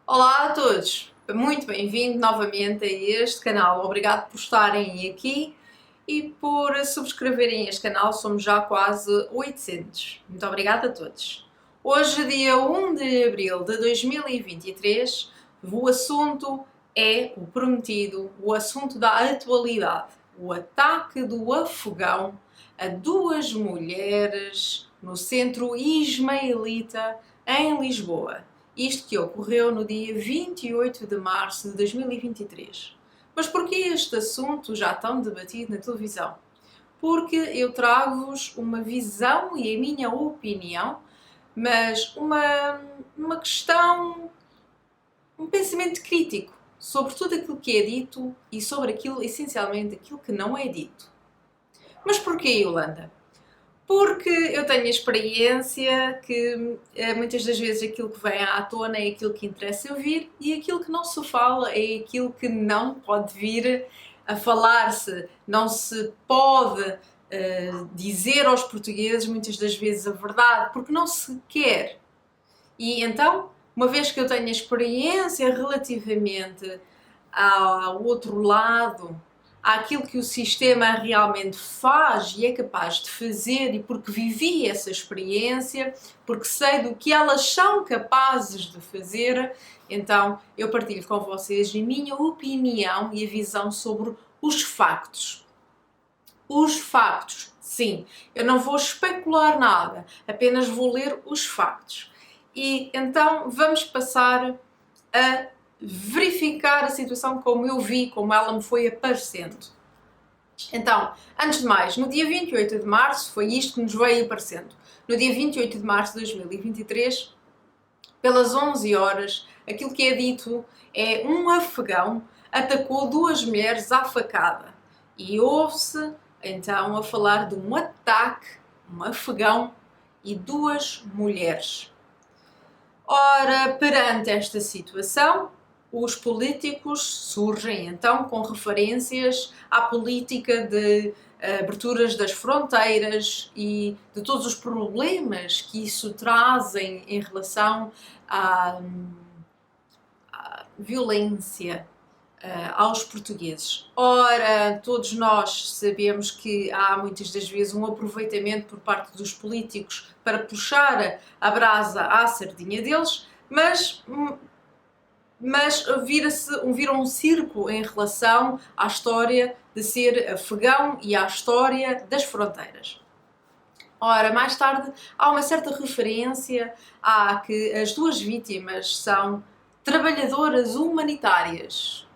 Olá a todos, muito bem-vindo novamente a este canal. Obrigado por estarem aqui e por subscreverem este canal. Somos já quase 800. Muito obrigada a todos. Hoje, dia 1 de abril de 2023, o assunto é o prometido, o assunto da atualidade: o ataque do afegão a duas mulheres no centro ismaelita em Lisboa. Isto que ocorreu no dia 28 de março de 2023. Mas porquê este assunto já tão debatido na televisão? Porque eu trago-vos uma visão e a minha opinião, mas uma questão, um pensamento crítico sobre tudo aquilo que é dito e sobre aquilo, essencialmente, aquilo que não é dito. Mas porquê, Yolanda? Porque eu tenho a experiência que muitas das vezes aquilo que vem à tona é aquilo que interessa ouvir e aquilo que não se fala é aquilo que não pode vir a falar-se. Não se pode dizer aos portugueses muitas das vezes a verdade, porque não se quer. E então, uma vez que eu tenho a experiência relativamente ao outro lado, àquilo que o sistema realmente faz e é capaz de fazer, e porque vivi essa experiência, porque sei do que elas são capazes de fazer, então eu partilho com vocês a minha opinião e a visão sobre os factos. Os factos, sim, eu não vou especular nada, apenas vou ler os factos. E então vamos passar a verificar a situação como eu vi, como ela me foi aparecendo. Então, antes de mais, no dia 28 de março, foi isto que nos veio aparecendo. No dia 28 de março de 2023, pelas 11 horas, aquilo que é dito é um afegão atacou duas mulheres à facada. E ouve-se então a falar de um ataque, um afegão e duas mulheres. Ora, perante esta situação, os políticos surgem então com referências à política de aberturas das fronteiras e de todos os problemas que isso trazem em relação à violência aos portugueses. Ora, todos nós sabemos que há muitas das vezes um aproveitamento por parte dos políticos para puxar a brasa à sardinha deles, mas vira um circo em relação à história de ser afegão e à história das fronteiras. Ora, mais tarde há uma certa referência a que as duas vítimas são trabalhadoras humanitárias.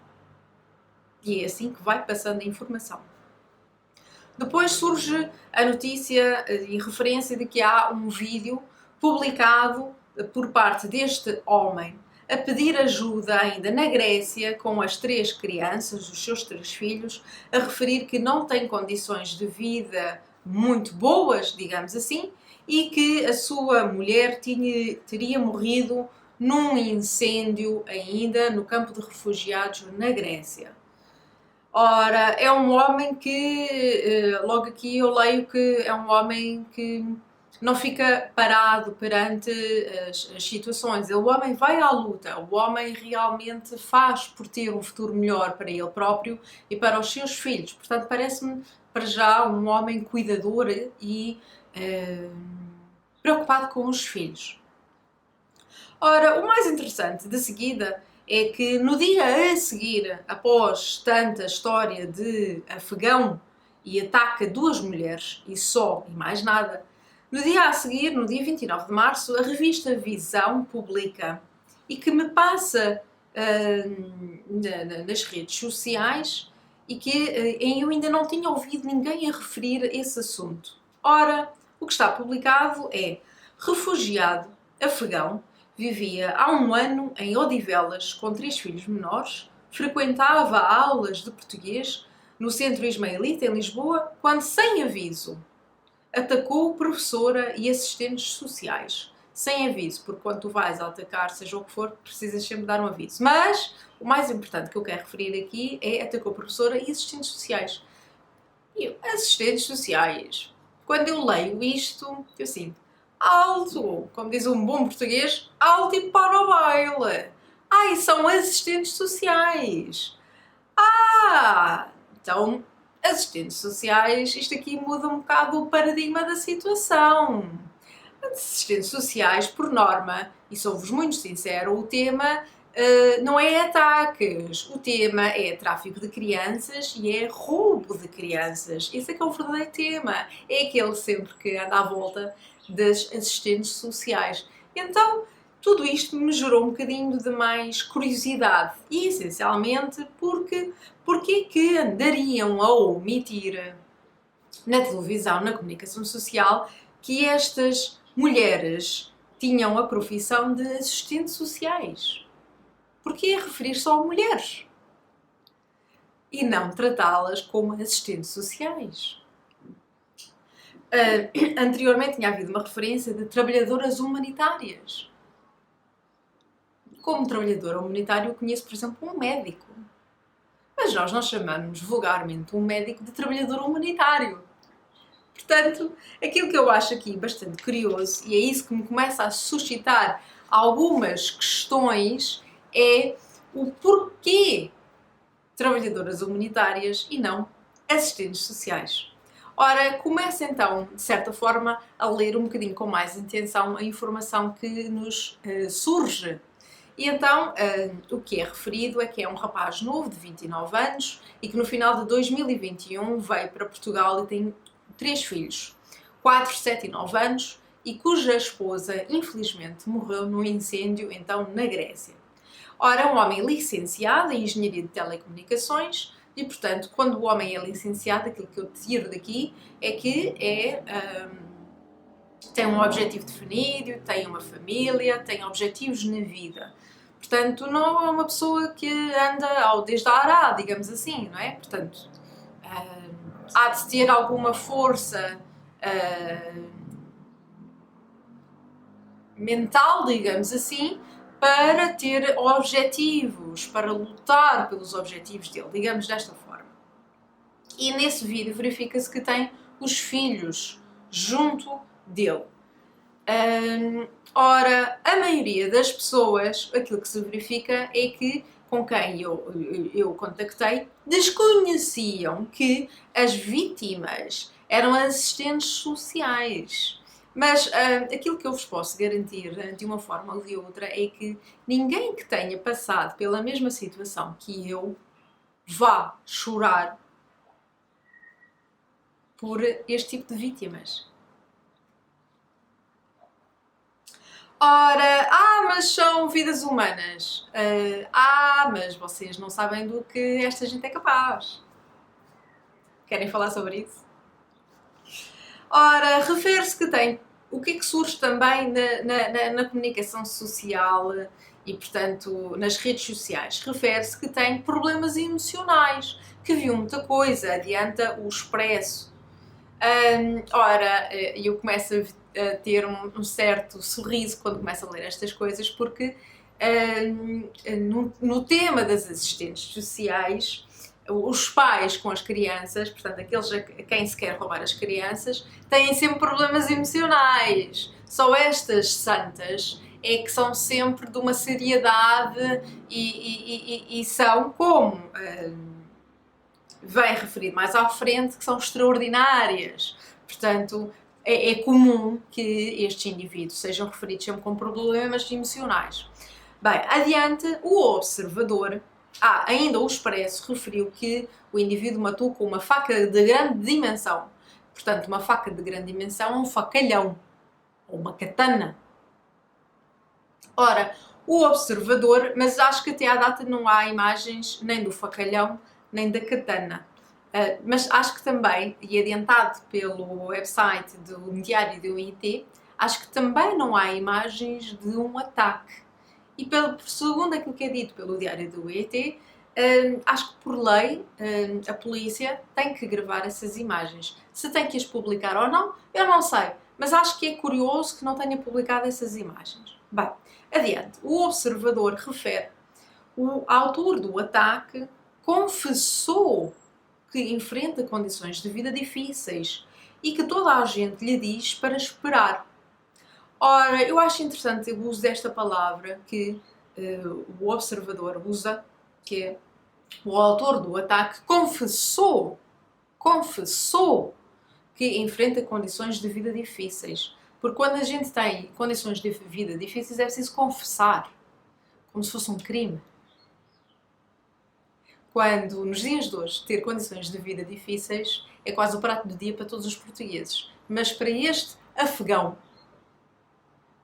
E é assim que vai passando a informação. Depois surge a notícia e referência de que há um vídeo publicado por parte deste homem a pedir ajuda ainda na Grécia com as três crianças, os seus três filhos, a referir que não tem condições de vida muito boas, digamos assim, e que a sua mulher teria morrido num incêndio ainda no campo de refugiados na Grécia. Ora, é um homem que, logo aqui eu leio que é um homem que não fica parado perante as situações. O homem vai à luta, o homem realmente faz por ter um futuro melhor para ele próprio e para os seus filhos. Portanto, parece-me para já um homem cuidador e preocupado com os filhos. Ora, o mais interessante de seguida é que no dia a seguir, após tanta história de afegão e ataque a duas mulheres, e só, e mais nada, no dia a seguir, no dia 29 de março, a revista Visão publica e que me passa nas redes sociais e que eu ainda não tinha ouvido ninguém a referir esse assunto. Ora, o que está publicado é: refugiado afegão vivia há um ano em Odivelas com três filhos menores, frequentava aulas de português no Centro Ismaelita, em Lisboa, quando, sem aviso, atacou professora e assistentes sociais. Sem aviso, porque quando tu vais atacar, seja o que for, precisas sempre dar um aviso. Mas o mais importante que eu quero referir aqui é atacou professora e assistentes sociais. E eu, assistentes sociais. Quando eu leio isto, eu assim, alto, como diz um bom português, alto e para o baile. Ai, são assistentes sociais. Ah, então assistentes sociais, isto aqui muda um bocado o paradigma da situação. Assistentes sociais, por norma, e sou-vos muito sincero, o tema não é ataques, o tema é tráfico de crianças e é roubo de crianças. Esse é que é o verdadeiro tema. É aquele sempre que anda à volta das assistentes sociais. Então, tudo isto me gerou um bocadinho de mais curiosidade e, essencialmente, porque que andariam a omitir na televisão, na comunicação social, que estas mulheres tinham a profissão de assistentes sociais. Porquê referir só a mulheres? E não tratá-las como assistentes sociais? Anteriormente tinha havido uma referência de trabalhadoras humanitárias. Como trabalhador humanitário, eu conheço, por exemplo, um médico. Mas nós não chamamos vulgarmente um médico de trabalhador humanitário. Portanto, aquilo que eu acho aqui bastante curioso, e é isso que me começa a suscitar algumas questões, é o porquê trabalhadoras humanitárias e não assistentes sociais. Ora, começa então, de certa forma, a ler um bocadinho com mais atenção a informação que nos surge. E então, o que é referido é que é um rapaz novo, de 29 anos, e que no final de 2021 veio para Portugal e tem 3 filhos, 4, 7 e 9 anos, e cuja esposa, infelizmente, morreu num incêndio, então, na Grécia. Ora, um homem licenciado em Engenharia de Telecomunicações, e, portanto, quando o homem é licenciado, aquilo que eu tiro daqui é que tem um objetivo definido, tem uma família, tem objetivos na vida. Portanto, não é uma pessoa que anda desde a Ará, digamos assim, não é? Portanto, há de ter alguma força mental, digamos assim, para ter objetivos, para lutar pelos objetivos dele, digamos desta forma. E nesse vídeo verifica-se que tem os filhos junto dele. Ora, a maioria das pessoas, aquilo que se verifica é que com quem eu contactei desconheciam que as vítimas eram assistentes sociais. Mas aquilo que eu vos posso garantir, de uma forma ou de outra, é que ninguém que tenha passado pela mesma situação que eu vá chorar por este tipo de vítimas. Ora, mas são vidas humanas. Mas vocês não sabem do que esta gente é capaz. Querem falar sobre isso? Ora, refere-se que tem o que é que surge também na comunicação social e, portanto, nas redes sociais. Refere-se que tem problemas emocionais, que viu muita coisa, adianta o expresso. Ora, eu começo a ter um certo sorriso quando começo a ler estas coisas, porque no tema das assistentes sociais, os pais com as crianças, portanto, aqueles a quem se quer roubar as crianças, têm sempre problemas emocionais. Só estas santas é que são sempre de uma seriedade e são como vem referido mais à frente, que são extraordinárias. Portanto, é comum que estes indivíduos sejam referidos sempre com problemas emocionais. Bem, adiante, o observador, ainda o Expresso referiu que o indivíduo matou com uma faca de grande dimensão. Portanto, uma faca de grande dimensão é um facalhão, ou uma katana. Ora, o observador, mas acho que até à data não há imagens nem do facalhão, nem da katana. Mas acho que também, e adiantado pelo website do Diário do IT, acho que também não há imagens de um ataque. E segundo aquilo que é dito pelo Diário do IT, acho que por lei a polícia tem que gravar essas imagens. Se tem que as publicar ou não, eu não sei. Mas acho que é curioso que não tenha publicado essas imagens. Bem, adiante. O observador refere o autor do ataque confessou que enfrenta condições de vida difíceis e que toda a gente lhe diz para esperar. Ora, eu acho interessante o uso desta palavra, que o observador usa, que é o autor do ataque confessou que enfrenta condições de vida difíceis. Porque quando a gente tem condições de vida difíceis é preciso confessar, como se fosse um crime. Quando, nos dias de hoje, ter condições de vida difíceis é quase o prato do dia para todos os portugueses. Mas para este afegão,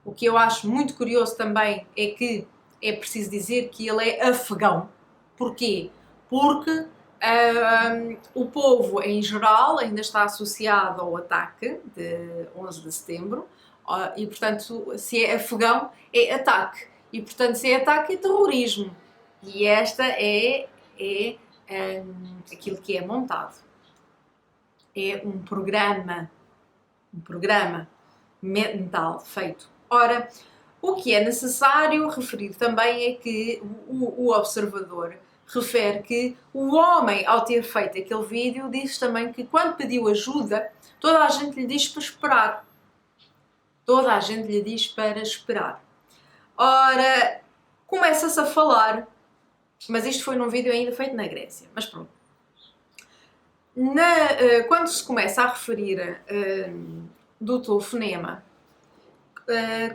o que eu acho muito curioso também é que é preciso dizer que ele é afegão. Porquê? Porque o povo em geral ainda está associado ao ataque de 11 de setembro e, portanto, se é afegão, é ataque. E, portanto, se é ataque, é terrorismo. E esta é aquilo que é montado. É um programa mental feito. Ora, o que é necessário referir também é que o observador refere que o homem, ao ter feito aquele vídeo, diz também que quando pediu ajuda, toda a gente lhe diz para esperar. Toda a gente lhe diz para esperar. Ora, começa-se a falar, mas isto foi num vídeo ainda feito na Grécia, mas pronto. Quando se começa a referir do telefonema,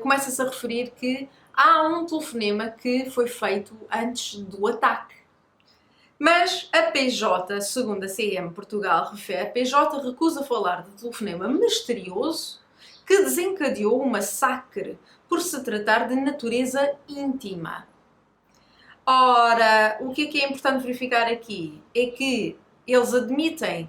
começa-se a referir que há um telefonema que foi feito antes do ataque. Mas a PJ, segundo a CM Portugal refere, a PJ recusa falar de telefonema misterioso que desencadeou um massacre por se tratar de natureza íntima. Ora, o que é importante verificar aqui é que eles admitem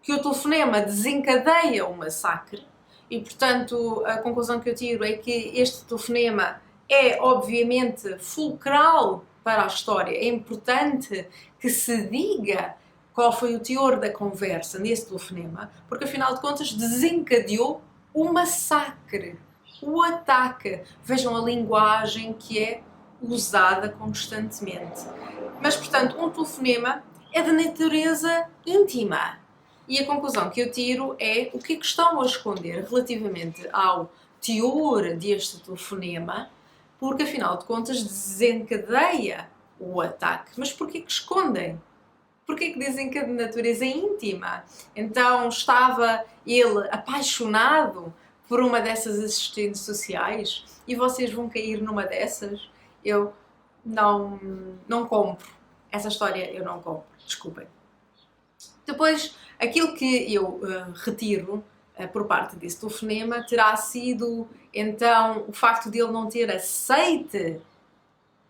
que o telefonema desencadeia o massacre e, portanto, a conclusão que eu tiro é que este telefonema é, obviamente, fulcral para a história. É importante que se diga qual foi o teor da conversa nesse telefonema, porque, afinal de contas, desencadeou o massacre, o ataque. Vejam a linguagem que é usada constantemente. Mas, portanto, um telefonema é de natureza íntima. E a conclusão que eu tiro é o que é que estão a esconder relativamente ao teor deste telefonema, porque, afinal de contas, desencadeia o ataque. Mas porquê que escondem? Porquê que dizem que é de natureza íntima? Então, estava ele apaixonado por uma dessas assistentes sociais e vocês vão cair numa dessas? Eu não compro. Essa história eu não compro. Desculpem. Depois, aquilo que eu retiro por parte desse telefonema terá sido, então, o facto de ele não ter aceite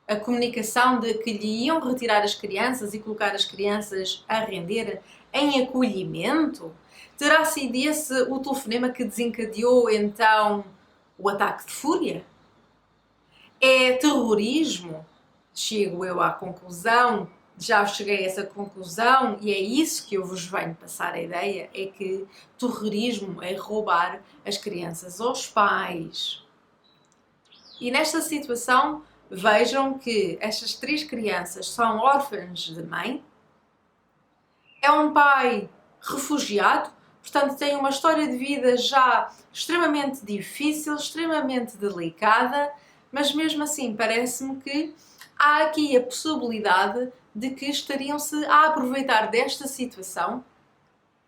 a comunicação de que lhe iam retirar as crianças e colocar as crianças a render em acolhimento. Terá sido esse o telefonema que desencadeou, então, o ataque de fúria? É terrorismo? Chego eu à conclusão, já cheguei a essa conclusão e é isso que eu vos venho passar a ideia, é que terrorismo é roubar as crianças aos pais. E nesta situação, vejam que estas 3 crianças são órfãs de mãe, é um pai refugiado, portanto tem uma história de vida já extremamente difícil, extremamente delicada, mas mesmo assim parece-me que há aqui a possibilidade de que estariam-se a aproveitar desta situação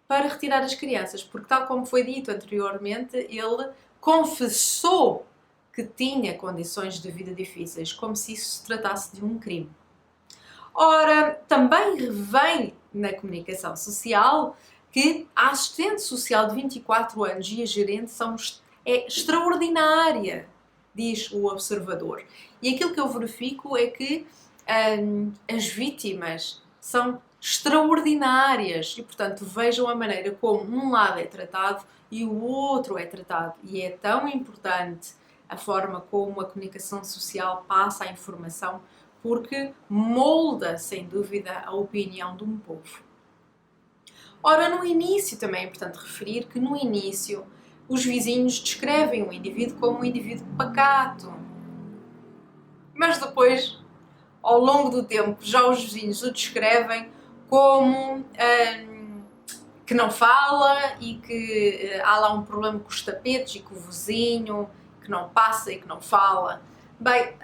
para retirar as crianças, porque tal como foi dito anteriormente, ele confessou que tinha condições de vida difíceis, como se isso se tratasse de um crime. Ora, também revém na comunicação social que a assistente social de 24 anos e a gerente é extraordinária, diz o observador. E aquilo que eu verifico é que as vítimas são extraordinárias e, portanto, vejam a maneira como um lado é tratado e o outro é tratado. E é tão importante a forma como a comunicação social passa a informação, porque molda, sem dúvida, a opinião de um povo. Ora, no início também é importante referir que no início os vizinhos descrevem o indivíduo como um indivíduo pacato. Mas depois, ao longo do tempo, já os vizinhos o descrevem como que não fala e que há lá um problema com os tapetes e com o vizinho, que não passa e que não fala. Bem,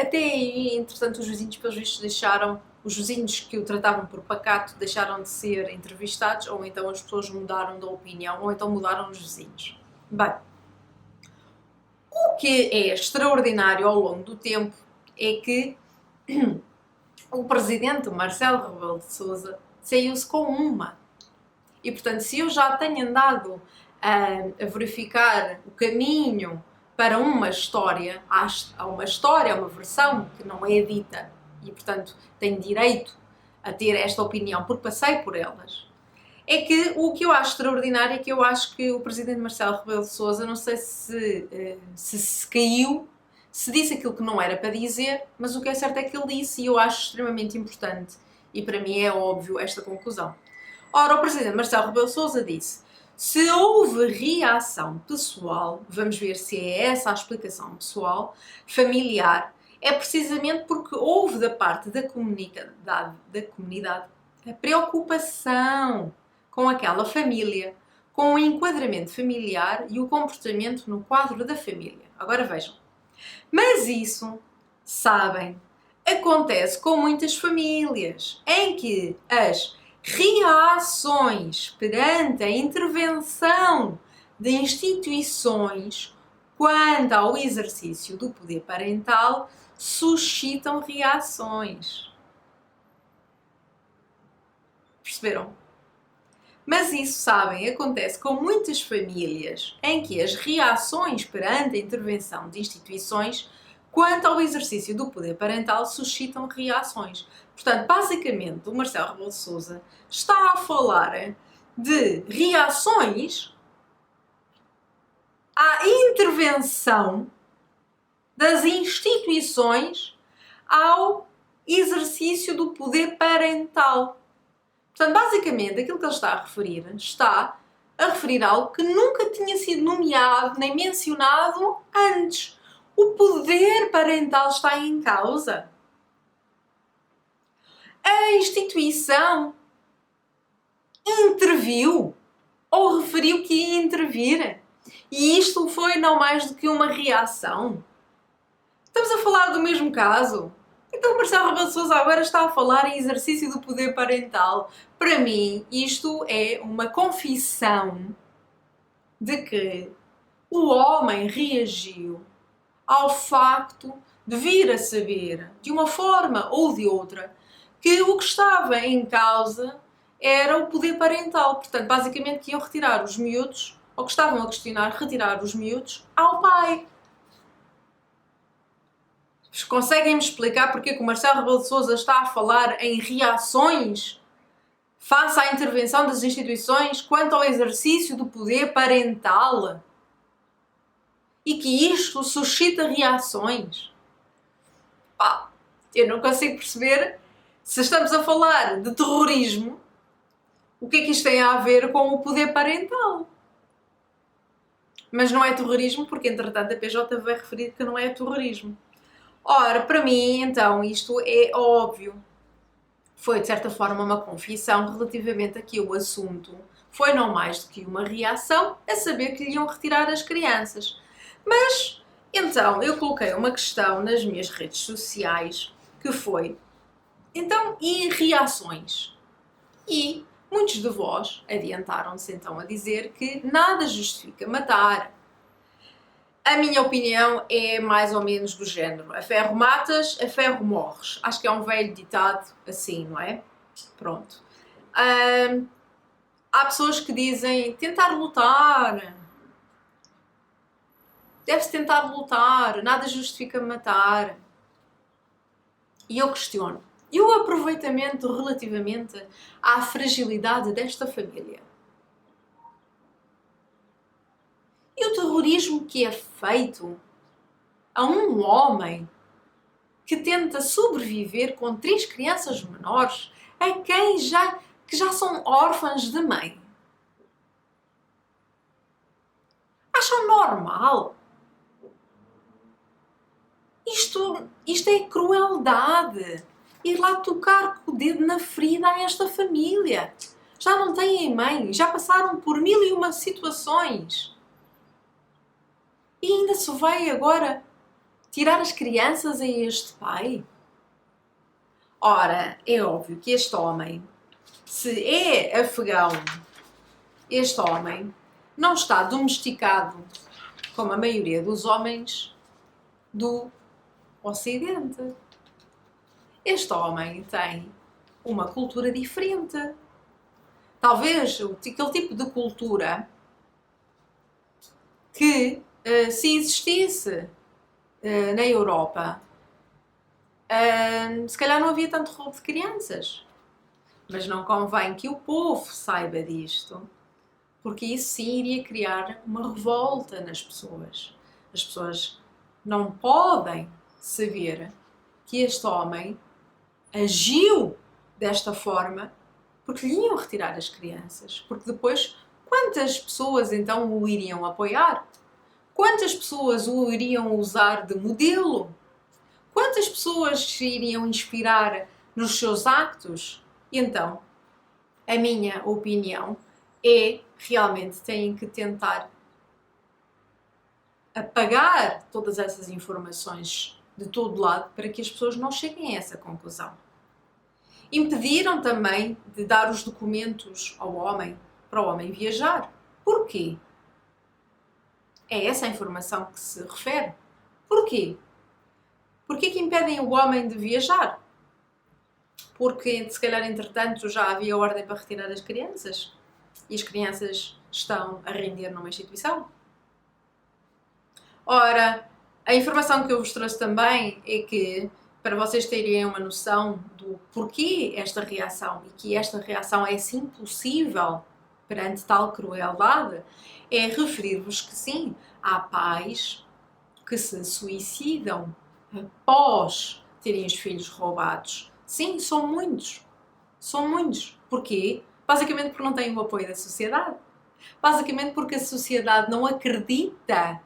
até aí, entretanto, os vizinhos, pelos vistos, deixaram, os vizinhos que o tratavam por pacato, deixaram de ser entrevistados, ou então as pessoas mudaram de opinião, ou então mudaram os vizinhos. Bem, o que é extraordinário ao longo do tempo é que o presidente Marcelo Rebelo de Sousa saiu-se com uma. E, portanto, se eu já tenho andado a verificar o caminho para uma história, há uma história, uma versão que não é dita e, portanto, tenho direito a ter esta opinião porque passei por elas, é que o que eu acho extraordinário é que eu acho que o presidente Marcelo Rebelo de Sousa, não sei se caiu, se disse aquilo que não era para dizer, mas o que é certo é que ele disse e eu acho extremamente importante e para mim é óbvio esta conclusão. Ora, o presidente Marcelo Rebelo de Sousa disse: se houve reação pessoal, vamos ver se é essa a explicação pessoal, familiar, é precisamente porque houve da parte da comunidade a preocupação com aquela família, com o enquadramento familiar e o comportamento no quadro da família. Agora vejam. Mas isso, sabem, acontece com muitas famílias, em que as reações perante a intervenção de instituições quanto ao exercício do poder parental suscitam reações. Perceberam? Mas isso, sabem, acontece com muitas famílias em que as reações perante a intervenção de instituições quanto ao exercício do poder parental suscitam reações. Portanto, basicamente, o Marcelo Rebelo de Sousa está a falar de reações à intervenção das instituições ao exercício do poder parental. Portanto, basicamente, aquilo que ele está a referir algo que nunca tinha sido nomeado nem mencionado antes. O poder parental está em causa. A instituição interviu ou referiu que ia intervir. E isto foi não mais do que uma reação. Estamos a falar do mesmo caso. Então Marcelo Rebelo de Sousa agora está a falar em exercício do poder parental. Para mim, isto é uma confissão de que o homem reagiu ao facto de vir a saber, de uma forma ou de outra, que o que estava em causa era o poder parental. Portanto, basicamente que iam retirar os miúdos, ou que estavam a questionar retirar os miúdos ao pai. Conseguem-me explicar porque que o Marcelo Rebelo de Sousa está a falar em reações face à intervenção das instituições quanto ao exercício do poder parental? E que isto suscita reações? Pá, eu não consigo perceber, se estamos a falar de terrorismo, o que é que isto tem a ver com o poder parental? Mas não é terrorismo porque, entretanto, a PJ vai referir que não é terrorismo. Ora, para mim, então, isto é óbvio. Foi, de certa forma, uma confissão relativamente a que o assunto foi não mais do que uma reação a saber que lhe iam retirar as crianças. Mas, então, eu coloquei uma questão nas minhas redes sociais que foi, então, e reações? E muitos de vós adiantaram-se então a dizer que nada justifica matar. A minha opinião é mais ou menos do género: a ferro matas, a ferro morres. Acho que é um velho ditado assim, não é? Pronto. Há pessoas que dizem tentar lutar. Deve-se tentar lutar, nada justifica matar. E eu questiono. E o aproveitamento relativamente à fragilidade desta família? E o terrorismo que é feito a um homem que tenta sobreviver com 3 crianças menores, a quem que já são órfãs de mãe? Acham normal? Isto é crueldade. Ir lá tocar com o dedo na ferida a esta família. Já não têm mãe, já passaram por 1001 situações. E ainda se vai agora Tirar as crianças a este pai? Ora, é óbvio que este homem, se é afegão, este homem não está domesticado como a maioria dos homens do Ocidente. Este homem tem uma cultura diferente. Talvez aquele tipo de cultura que, se existisse na Europa, se calhar não havia tanto roubo de crianças. Mas não convém que o povo saiba disto, porque isso sim iria criar uma revolta nas pessoas. As pessoas não podem saber que este homem agiu desta forma porque lhe iam retirar as crianças. Porque depois, quantas pessoas então o iriam apoiar? Quantas pessoas o iriam usar de modelo? Quantas pessoas se iriam inspirar nos seus actos? E então, a minha opinião é realmente têm que tentar apagar todas essas informações de todo lado para que as pessoas não cheguem a essa conclusão. Impediram também de dar os documentos ao homem para o homem viajar. Porquê? É essa a informação que se refere. Porquê? Porquê que impedem o homem de viajar? Porque, se calhar, entretanto, já havia ordem para retirar as crianças e as crianças estão a render numa instituição. Ora, a informação que eu vos trouxe também é que, para vocês terem uma noção do porquê esta reação e que esta reação é sim possível perante tal crueldade, é referir-vos que sim, há pais que se suicidam após terem os filhos roubados. Sim, são muitos. São muitos. Porquê? Basicamente porque não têm o apoio da sociedade. Basicamente porque a sociedade não acredita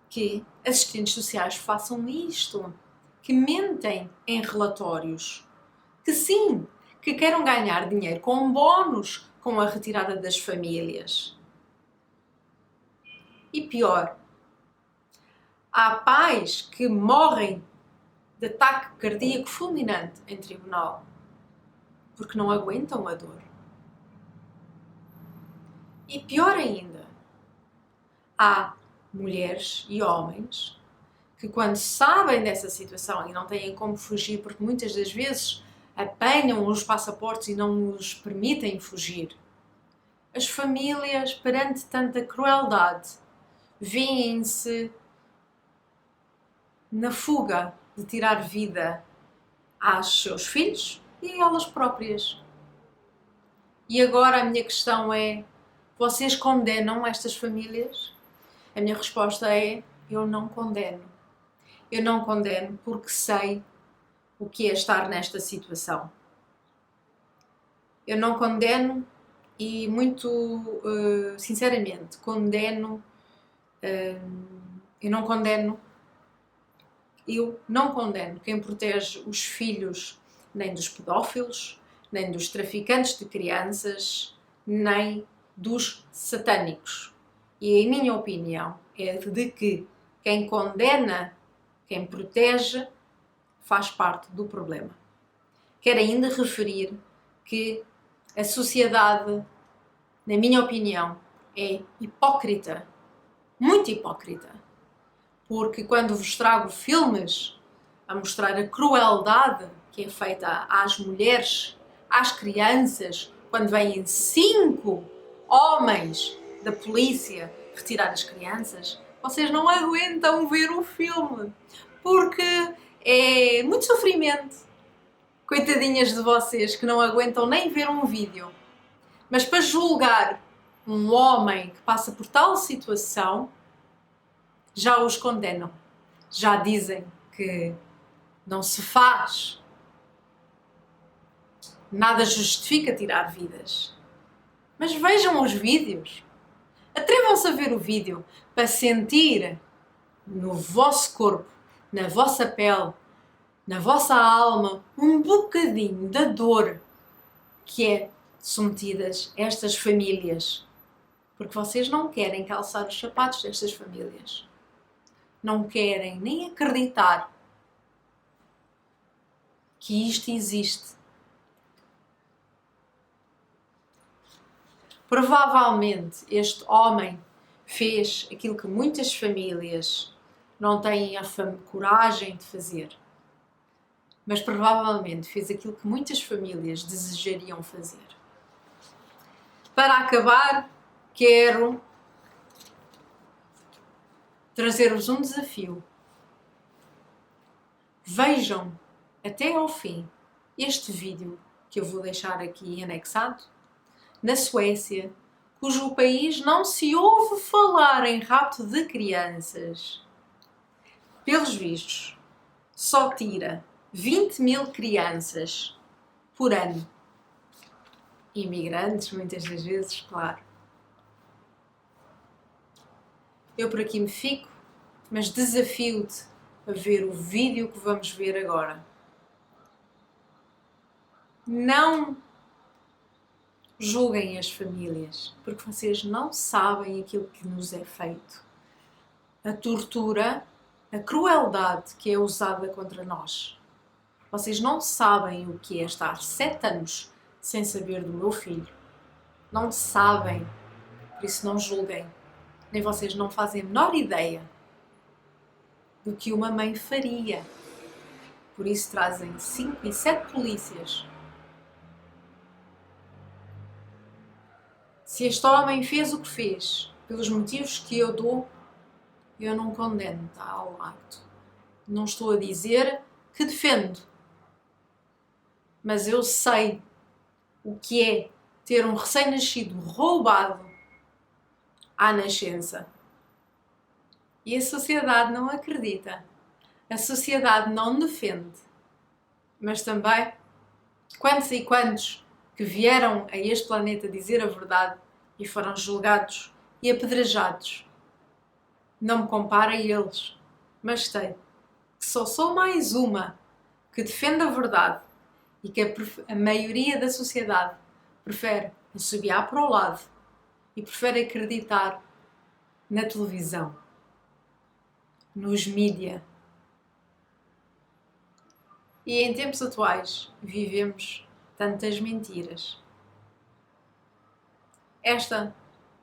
que assistentes sociais façam isto. Que mentem em relatórios. Que sim, que queiram ganhar dinheiro com bónus com a retirada das famílias. E pior, há pais que morrem de ataque cardíaco fulminante em tribunal porque não aguentam a dor. E pior ainda, há mulheres e homens que, quando sabem dessa situação e não têm como fugir, porque muitas das vezes apanham os passaportes e não os permitem fugir, as famílias, perante tanta crueldade, veem-se na fuga de tirar vida aos seus filhos e a elas próprias. E agora a minha questão é: vocês condenam estas famílias? A minha resposta é: eu não condeno. Eu não condeno porque sei o que é estar nesta situação. Eu não condeno e muito sinceramente condeno. Eu não condeno quem protege os filhos nem dos pedófilos, nem dos traficantes de crianças, nem dos satânicos. E a minha opinião é de que quem condena, quem protege, faz parte do problema. Quero ainda referir que a sociedade, na minha opinião, é hipócrita, muito hipócrita, porque quando vos trago filmes a mostrar a crueldade que é feita às mulheres, às crianças, quando vêm 5 homens da polícia retirar as crianças, vocês não aguentam ver o filme, porque é muito sofrimento. Coitadinhas de vocês que não aguentam nem ver um vídeo. Mas para julgar um homem que passa por tal situação, já os condenam. Já dizem que não se faz. Nada justifica tirar vidas. Mas vejam os vídeos. Atrevam-se a ver o vídeo para sentir no vosso corpo, na vossa pele, na vossa alma, um bocadinho da dor que é submetidas estas famílias. Porque vocês não querem calçar os sapatos destas famílias. não querem nem acreditar que isto existe. Provavelmente este homem fez aquilo que muitas famílias não têm a coragem de fazer, mas provavelmente fez aquilo que muitas famílias desejariam fazer. Para acabar, quero trazer-vos um desafio. Vejam até ao fim este vídeo que eu vou deixar aqui anexado. Na Suécia, cujo país não se ouve falar em rapto de crianças, pelos vistos, só tira 20.000 crianças por ano. Imigrantes, muitas das vezes, claro. Eu por aqui me fico, mas desafio-te a ver o vídeo que vamos ver agora. Não julguem as famílias, porque vocês não sabem aquilo que nos é feito. A tortura, a crueldade que é usada contra nós. Vocês não sabem o que é estar 7 anos sem saber do meu filho. Não sabem, por isso não julguem. Nem vocês não fazem a menor ideia do que uma mãe faria. Por isso trazem 5 e 7 polícias. Se este homem fez o que fez, pelos motivos que eu dou, eu não condeno tal ato. Não estou a dizer que defendo, mas eu sei o que é ter um recém-nascido roubado à nascença. E a sociedade não acredita. A sociedade não defende. Mas também, quantos e quantos que vieram a este planeta dizer a verdade e foram julgados e apedrejados. Não me comparo a eles, mas sei que só sou mais uma que defende a verdade e que a maioria da sociedade prefere assobiar para o lado e prefere acreditar na televisão, nos mídia. E em tempos atuais vivemos tantas mentiras. Esta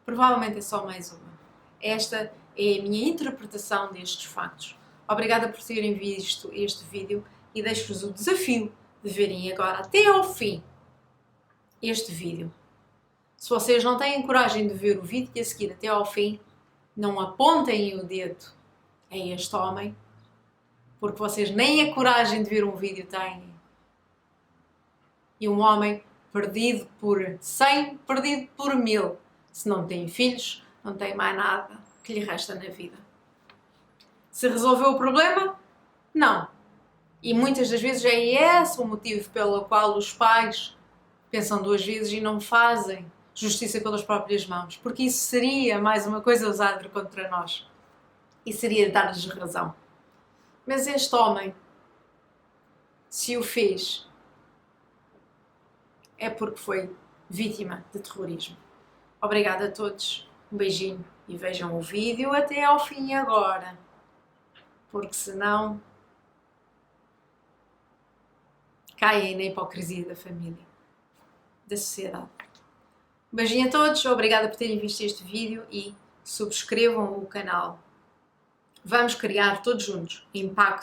provavelmente é só mais uma. Esta é a minha interpretação destes factos. Obrigada por terem visto este vídeo e deixo-vos o desafio de verem agora até ao fim este vídeo. Se vocês não têm coragem de ver o vídeo e a seguir até ao fim, não apontem o dedo a este homem, porque vocês nem a coragem de ver um vídeo têm. E um homem perdido por 100, perdido por 1000. Se não tem filhos, não tem mais nada que lhe resta na vida. Se resolveu o problema? Não. E muitas das vezes é esse o motivo pelo qual os pais pensam 2 vezes e não fazem justiça pelas próprias mãos. Porque isso seria mais uma coisa usada contra nós. E seria dar-lhes razão. Mas este homem, se o fez, é porque foi vítima de terrorismo. Obrigada a todos, um beijinho e vejam o vídeo até ao fim agora, porque senão caem na hipocrisia da família, da sociedade. Um beijinho a todos, obrigada por terem visto este vídeo e subscrevam o canal. Vamos criar todos juntos impacto